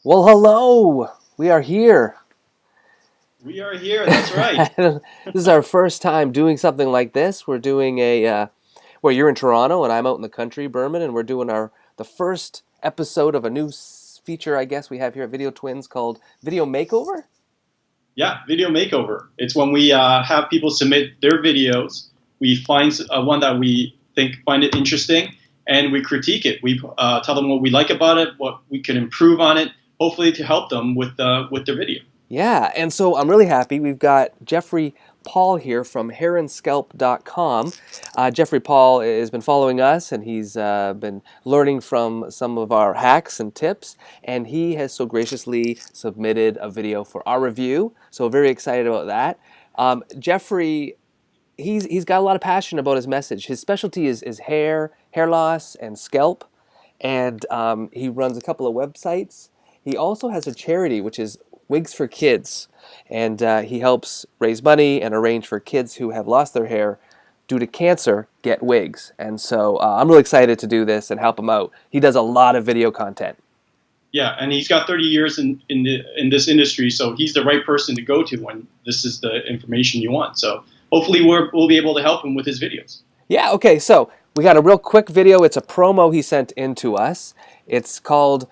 Well, hello. We are here. We are here. That's right. This is our first time doing something like this. We're doing well, you're in Toronto and I'm out in the country, Berman, and we're doing the first episode of a new feature, I guess we have here at Video Twins called Video Makeover. Yeah, video makeover. It's when we have people submit their videos. We find one that we find it interesting, and we critique it. We tell them what we like about it, what we can improve on it, hopefully to help them with their video. Yeah, and so I'm really happy. We've got Jeffrey Paul here from hairnscalp.com. Jeffrey Paul has been following us, and he's been learning from some of our hacks and tips, and he has so graciously submitted a video for our review, so very excited about that. Jeffrey, he's got a lot of passion about his message. His specialty is hair loss, and scalp, and he runs a couple of websites. He also has a charity, which is Wigs for Kids, and he helps raise money and arrange for kids who have lost their hair due to cancer get wigs. And so I'm really excited to do this and help him out. He does a lot of video content. Yeah, and he's got 30 years in this industry, so he's the right person to go to when this is the information you want. So hopefully we'll be able to help him with his videos. Yeah, okay, so we got a real quick video. It's a promo he sent in to us. It's called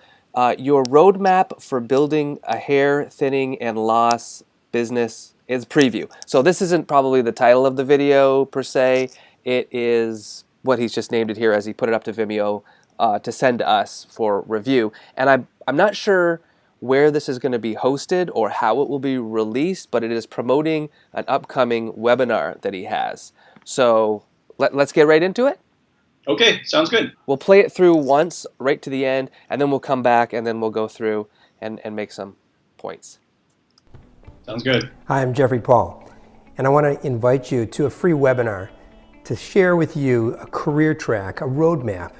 Your Roadmap for Building a Hair Thinning and Loss Business is Preview. So this isn't probably the title of the video per se. It is what he's just named it here as he put it up to Vimeo to send to us for review. And I'm not sure where this is going to be hosted or how it will be released, but it is promoting an upcoming webinar that he has. So let's get right into it. Okay, sounds good. We'll play it through once, right to the end, and then we'll come back and then we'll go through and make some points. Sounds good. Hi, I'm Jeffrey Paul, and I want to invite you to a free webinar to share with you a career track, a roadmap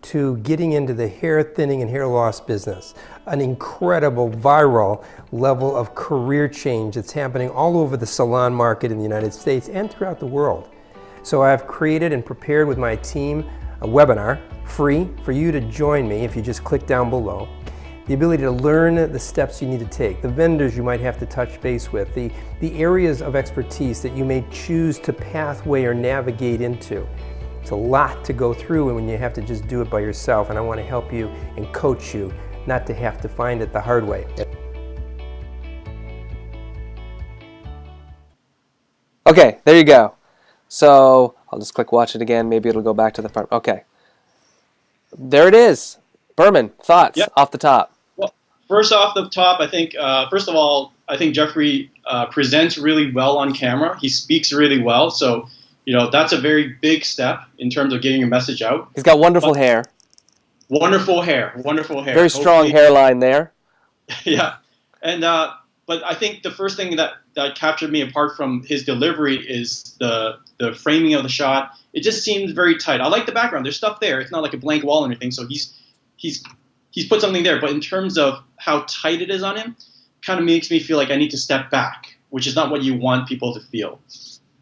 to getting into the hair thinning and hair loss business. An incredible viral level of career change that's happening all over the salon market in the United States and throughout the world. So I've created and prepared with my team a webinar, free for you to join me if you just click down below. The ability to learn the steps you need to take, the vendors you might have to touch base with, the areas of expertise that you may choose to pathway or navigate into. It's a lot to go through when you have to just do it by yourself, and I want to help you and coach you not to have to find it the hard way. Okay, there you go. So I'll just click watch it again. Maybe it'll go back to the front. Okay. There it is. Berman, thoughts Yep. off the top? Well, first off the top, I think, first of all, I think Jeffrey presents really well on camera. He speaks really well. So, that's a very big step in terms of getting your message out. He's got wonderful hair. Wonderful hair. Wonderful hair. Very strong hairline there. Yeah. And, but I think the first thing that captured me apart from his delivery is the framing of the shot. It just seems very tight. I like the background. There's stuff there. It's not like a blank wall or anything. So he's put something there. But in terms of how tight it is on him, kind of makes me feel like I need to step back, which is not what you want people to feel.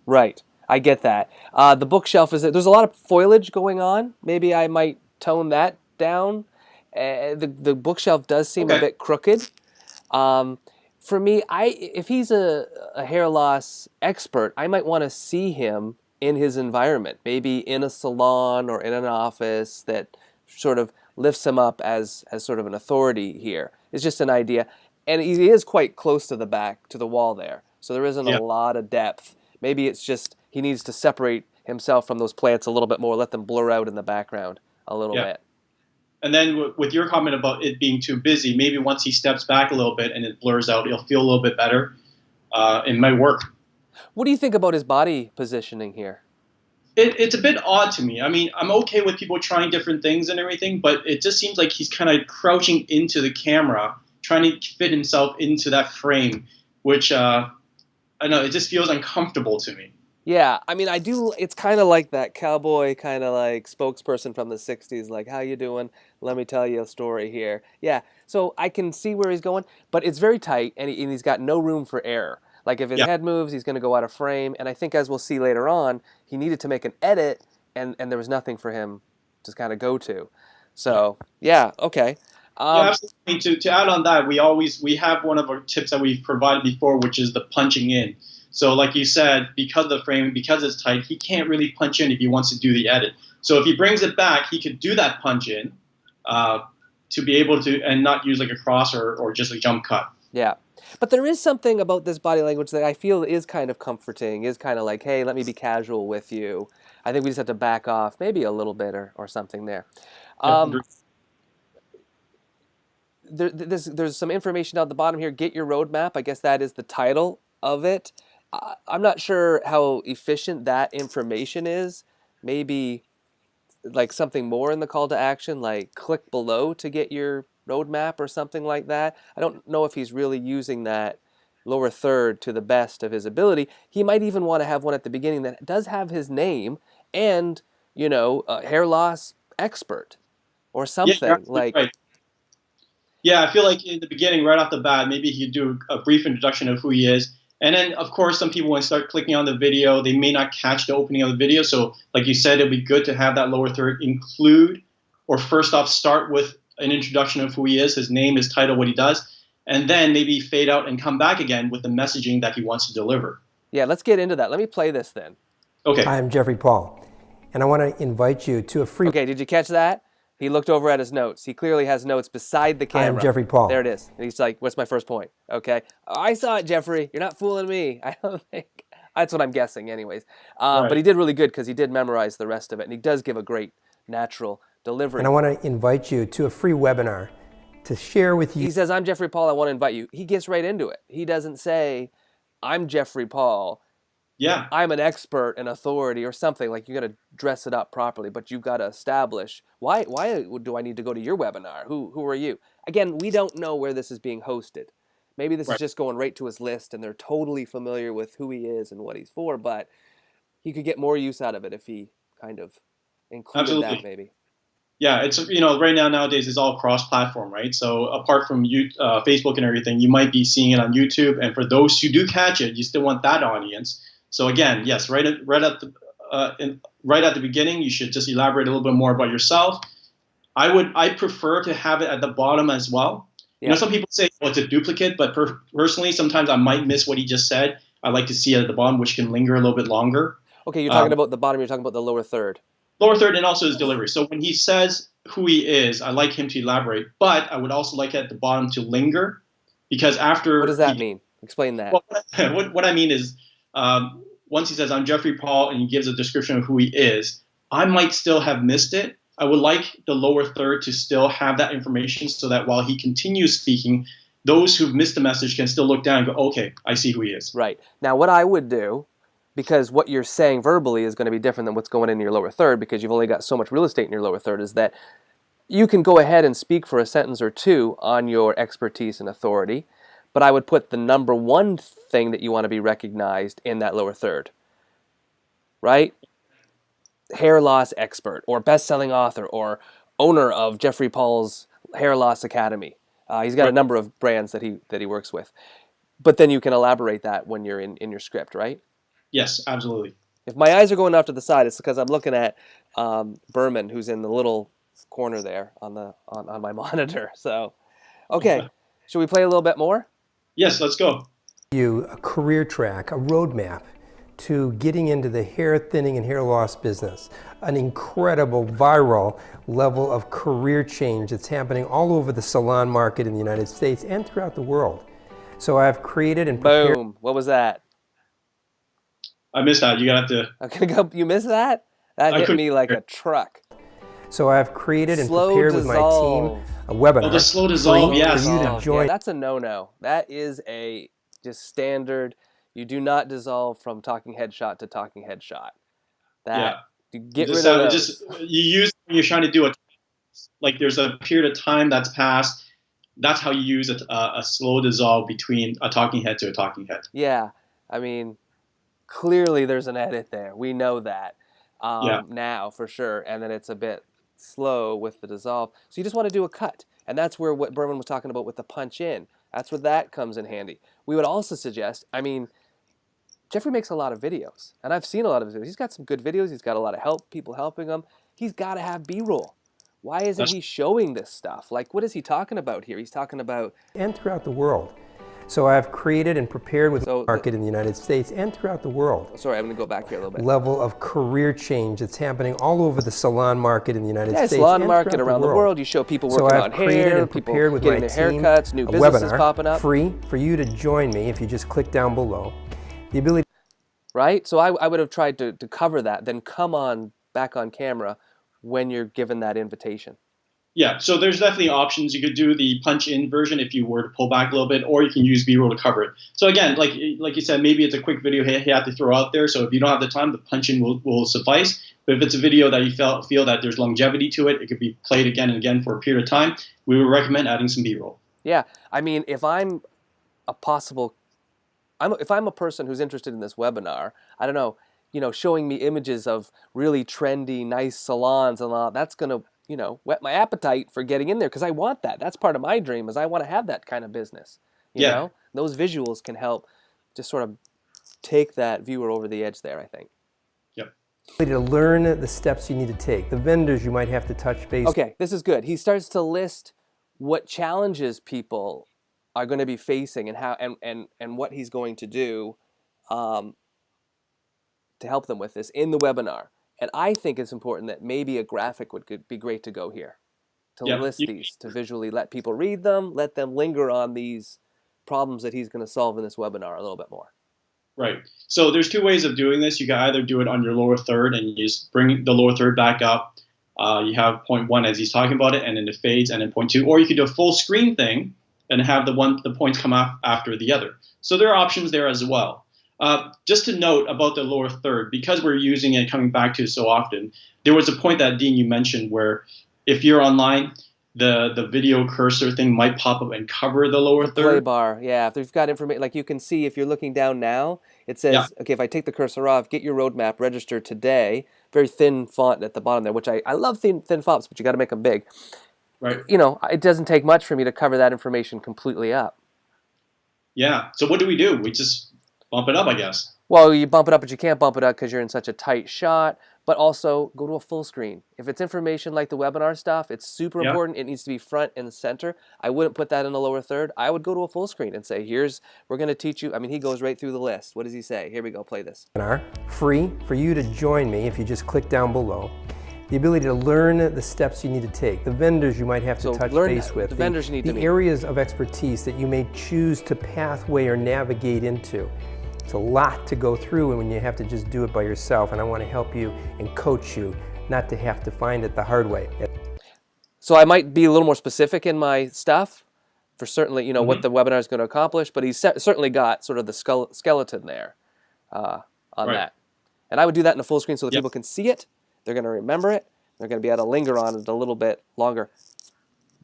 Right. I get that. The bookshelf there's a lot of foliage going on. Maybe I might tone that down. The bookshelf does seem a bit crooked. For me, if he's a hair loss expert, I might want to see him in his environment, maybe in a salon or in an office that sort of lifts him up as sort of an authority here. It's just an idea. And he is quite close to the back, to the wall there. So there isn't a lot of depth. Maybe it's just he needs to separate himself from those plants a little bit more, let them blur out in the background a little bit. And then with your comment about it being too busy, maybe once he steps back a little bit and it blurs out, he'll feel a little bit better. It might work. What do you think about his body positioning here? It's a bit odd to me. I mean, I'm okay with people trying different things and everything, but it just seems like he's kind of crouching into the camera, trying to fit himself into that frame, which, I don't know, it just feels uncomfortable to me. Yeah, I mean, it's kind of like that cowboy kind of like spokesperson from the 60s, like, how you doing? Let me tell you a story here. Yeah, so I can see where he's going, but it's very tight, and he's got no room for error. Like, if his head moves, he's going to go out of frame, and I think, as we'll see later on, he needed to make an edit, and there was nothing for him to kind of go to. So, yeah, okay. Yeah, absolutely. To add on that, we have one of our tips that we've provided before, which is the punching in. So, like you said, because of the framing, because it's tight, he can't really punch in if he wants to do the edit. So, if he brings it back, he could do that punch in uh, to be able to, and not use like a cross or just a jump cut. Yeah. But there is something about this body language that I feel is kind of comforting, is kind of like, hey, let me be casual with you. I think we just have to back off maybe a little bit or something there. Yeah, Um, there's some information at the bottom here. Get your roadmap. I guess that is the title of it. I'm not sure how efficient that information is. Maybe like something more in the call to action, like click below to get your roadmap or something like that. I don't know if he's really using that lower third to the best of his ability. He might even want to have one at the beginning that does have his name and, hair loss expert or yeah, you're something absolutely like. right. Yeah, I feel like in the beginning, right off the bat, maybe he could do a brief introduction of who he is. And then, of course, some people, when they start clicking on the video, they may not catch the opening of the video. So, like you said, it'd be good to have that lower third include, or first off, start with an introduction of who he is, his name, his title, what he does, and then maybe fade out and come back again with the messaging that he wants to deliver. Yeah, let's get into that. Let me play this then. Okay. Hi, I'm Jeffrey Paul, and I want to invite you to a free... Okay, did you catch that? He looked over at his notes. He clearly has notes beside the camera. Hi, I'm Jeffrey Paul. There it is. And he's like, what's my first point? Okay. I saw it, Jeffrey. You're not fooling me. I don't think. That's what I'm guessing anyways. Right. But he did really good because he did memorize the rest of it. And he does give a great natural delivery. And I want to invite you to a free webinar to share with you... He says, I'm Jeffrey Paul. I want to invite you. He gets right into it. He doesn't say, I'm Jeffrey Paul. Yeah. I'm an expert and authority or something. Like, you got to dress it up properly, but you've got to establish why do I need to go to your webinar? Who are you? Again, we don't know where this is being hosted. Maybe this is just going right to his list and they're totally familiar with who he is and what he's for, but he could get more use out of it if he kind of included that maybe. Yeah, it's right now nowadays it's all cross-platform, right? So apart from Facebook and everything, you might be seeing it on YouTube, and for those who do catch it, you still want that audience. So again, yes, right at the beginning, you should just elaborate a little bit more about yourself. I prefer to have it at the bottom as well. Yeah. Some people say, well, it's a duplicate, but personally, sometimes I might miss what he just said. I like to see it at the bottom, which can linger a little bit longer. Okay, you're talking about the bottom. You're talking about the lower third. Lower third, and also his delivery. So when he says who he is, I like him to elaborate, but I would also like it at the bottom to linger, because after. What does that mean? Explain that. Well, what I mean is, once he says, I'm Jeffrey Paul, and he gives a description of who he is, I might still have missed it. I would like the lower third to still have that information so that while he continues speaking, those who've missed the message can still look down and go, okay, I see who he is. Right. Now, what I would do, because what you're saying verbally is going to be different than what's going in your lower third, because you've only got so much real estate in your lower third, is that you can go ahead and speak for a sentence or two on your expertise and authority, but I would put the number one thing that you want to be recognized in that lower third, right? Hair loss expert, or best-selling author, or owner of Jeffrey Paul's Hair Loss Academy. He's got a number of brands that he works with. But then you can elaborate that when you're in your script, right? Yes, absolutely. If my eyes are going off to the side, it's because I'm looking at Berman, who's in the little corner there on my monitor. So, okay, should we play a little bit more? Yes, let's go. You a career track, a roadmap to getting into the hair thinning and hair loss business. An incredible viral level of career change that's happening all over the salon market in the United States and throughout the world. So I've created and prepared... Boom. What was that? I missed that. You got to... You missed that? That hit me like a truck. So I've created and prepared with my team a webinar. Oh, the slow dissolve, yes. For you to join. Yeah, that's a no-no. That is a just standard. You do not dissolve from talking headshot to talking headshot. That you get rid of those. You use when you're trying to do it. Like there's a period of time that's passed. That's how you use a slow dissolve between a talking head to a talking head. Yeah, I mean, clearly there's an edit there. We know that now for sure. And then it's a bit slow with the dissolve. So you just want to do a cut. And that's where what Berman was talking about with the punch in. That's where that comes in handy. We would also suggest, I mean, Jeffrey makes a lot of videos, and I've seen a lot of his videos. He's got some good videos. He's got a lot of people helping him. He's got to have B-roll. why isn't he showing this stuff? Like, what is he talking about here? He's talking about... And throughout the world. So I've created and prepared with So the market in the United States and throughout the world. Sorry, I'm going to go back here a little bit. Level of career change that's happening all over the salon market in the United States. Salon and market throughout around the world. You show people So working I've on created hair, and people prepared with getting my their team haircuts, new a businesses webinar popping up. free for you to join me if you just click down below. The ability... Right? So I would have tried to cover that, then come on back on camera when you're given that invitation. Yeah, so there's definitely options. You could do the punch-in version if you were to pull back a little bit, or you can use B-roll to cover it. So again, like you said, maybe it's a quick video you have to throw out there. So if you don't have the time, the punch-in will suffice. But if it's a video that you feel that there's longevity to it, it could be played again and again for a period of time, we would recommend adding some B-roll. Yeah, I mean, if I'm a person who's interested in this webinar, I don't know, showing me images of really trendy, nice salons and all, that's going to, whet my appetite for getting in there, because I want that. That's part of my dream, is I want to have that kind of business. You know? Those visuals can help just sort of take that viewer over the edge there, I think. Yep. To learn the steps you need to take, the vendors you might have to touch base. Okay, this is good. He starts to list what challenges people are going to be facing and how and what he's going to do to help them with this in the webinar. And I think it's important that maybe a graphic would be great to go here, to list these, to visually let people read them, let them linger on these problems that he's going to solve in this webinar a little bit more. Right. So there's two ways of doing this. You can either do it on your lower third and you just bring the lower third back up. You have point 1 as he's talking about it, and then it fades, and then point 2. Or you could do a full screen thing and have the points come up after the other. So there are options there as well. Just to note about the lower third, because we're using it, coming back to it so often, there was a point that, Dean, you mentioned where if you're online, the video cursor thing might pop up and cover the lower third. Play bar, yeah. If they've got information, like you can see if you're looking down now, it says, okay, if I take the cursor off, get your roadmap, register today. Very thin font at the bottom there, which I love thin fonts, but you got to make them big. Right. It doesn't take much for me to cover that information completely up. Yeah. So what do? We just bump it up, I guess. Well, you bump it up, but you can't bump it up because you're in such a tight shot. But also, go to a full screen. If it's information like the webinar stuff, it's super important. It needs to be front and center. I wouldn't put that in the lower third. I would go to a full screen and say, we're going to teach you. I mean, he goes right through the list. What does he say? Here we go. Play this. Free for you to join me if you just click down below. The ability to learn the steps you need to take, the vendors you might have to touch base with, the vendors you need to meet, the areas of expertise that you may choose to pathway or navigate into. It's a lot to go through when you have to just do it by yourself, and I want to help you and coach you not to have to find it the hard way. So I might be a little more specific in my stuff for certainly, what the webinar is going to accomplish, but he's certainly got sort of the skeleton there on that. And I would do that in a full screen so that people can see it, they're going to remember it, they're going to be able to linger on it a little bit longer.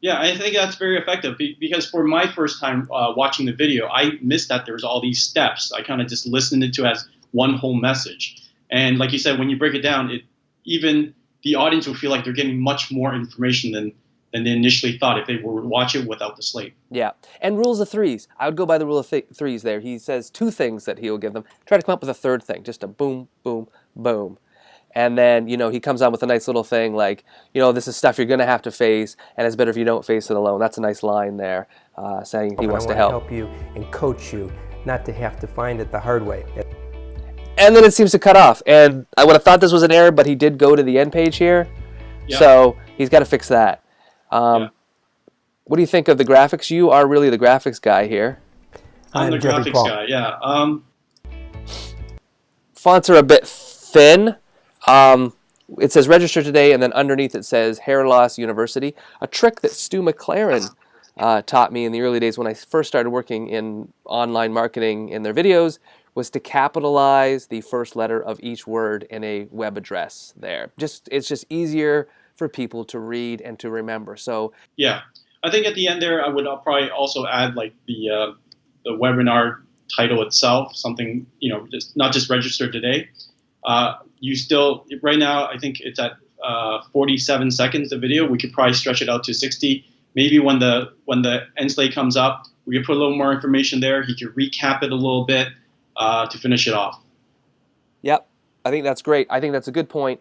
Yeah, I think that's very effective because for my first time watching the video, I missed that there's all these steps. I kind of just listened to it as one whole message. And like you said, when you break it down, even the audience will feel like they're getting much more information than they initially thought if they were to watch it without the slate. Yeah, and rules of threes. I would go by the rule of threes there. He says 2 things that he will give them. Try to come up with a 3rd thing, just a boom, boom, boom. And then, he comes on with a nice little thing like, this is stuff you're going to have to face, and it's better if you don't face it alone. That's a nice line there, saying he wants to help. I want to help you and coach you not to have to find it the hard way. And then it seems to cut off. And I would have thought this was an error, but he did go to the end page here. Yeah. So he's got to fix that. What do you think of the graphics? You are really the graphics guy here. I'm the graphics guy, yeah. Fonts are a bit thin. It says register today, and then underneath it says Hair Loss University. A trick that Stu McLaren taught me in the early days when I first started working in online marketing in their videos was to capitalize the first letter of each word in a web address there. It's just easier for people to read and to remember. So yeah, I think at the end there I would probably also add like the webinar title itself, something, just not just register today. You still, right now, I think it's at 47 seconds, the video. We could probably stretch it out to 60. Maybe when the end slate comes up, we could put a little more information there. He could recap it a little bit to finish it off. Yep, I think that's great. I think that's a good point.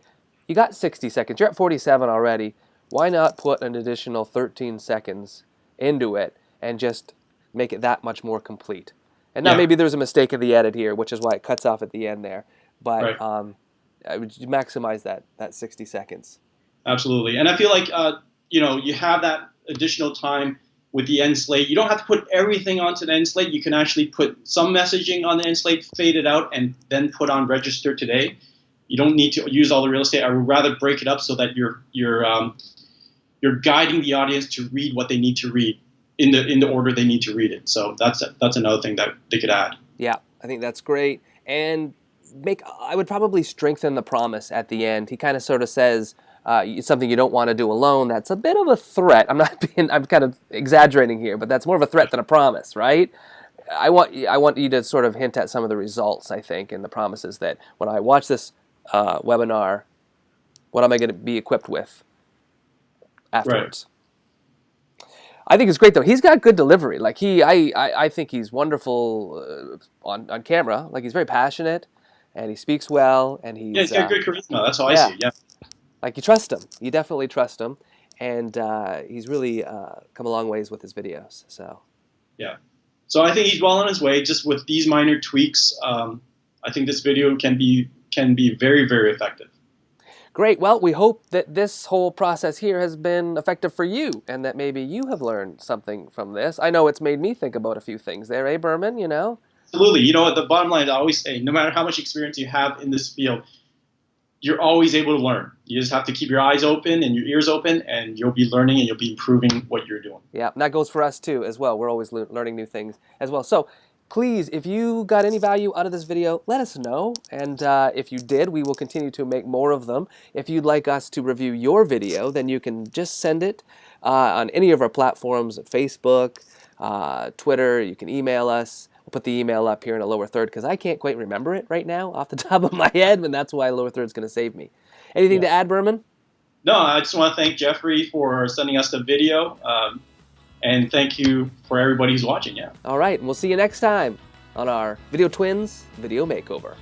You got 60 seconds. You're at 47 already. why not put an additional 13 seconds into it and just make it that much more complete? And now maybe there's a mistake in the edit here, which is why it cuts off at the end there. But I would maximize that 60 seconds. Absolutely. And I feel like, you have that additional time with the end slate. You don't have to put everything onto the end slate. You can actually put some messaging on the end slate, fade it out, and then put on register today. You don't need to use all the real estate. I would rather break it up so that you're guiding the audience to read what they need to read in the order they need to read it. So that's another thing that they could add. Yeah, I think that's great. And I would probably strengthen the promise at the end. He kind of sort of says, it's something you don't want to do alone. That's a bit of a threat. I'm kind of exaggerating here, but that's more of a threat than a promise, right? I want you to sort of hint at some of the results, I think, and the promises that when I watch this webinar, what am I going to be equipped with afterwards? Right. I think it's great though. He's got good delivery. Like I think he's wonderful on camera. Like he's very passionate, and he speaks well, and he's got good charisma. That's how I see it. Yeah. Like you trust him. You definitely trust him, and he's really come a long ways with his videos. So. Yeah. So I think he's well on his way. Just with these minor tweaks, I think this video can be very, very effective. Great. Well, we hope that this whole process here has been effective for you, and that maybe you have learned something from this. I know it's made me think about a few things there, eh, Berman? You know? Absolutely. You know what? The bottom line, I always say, no matter how much experience you have in this field, you're always able to learn. You just have to keep your eyes open and your ears open, and you'll be learning and you'll be improving what you're doing. Yeah, and that goes for us too as well. We're always learning new things as well. So please, if you got any value out of this video, let us know. And if you did, we will continue to make more of them. If you'd like us to review your video, then you can just send it on any of our platforms, Facebook, Twitter. You can email us. We'll put the email up here in the lower third because I can't quite remember it right now off the top of my head, and that's why lower third's going to save me. Anything to add, Berman? No, I just want to thank Jeffrey for sending us the video. And thank you for everybody who's watching. Yeah. All right, and we'll see you next time on our VideoTwins Video Makeover.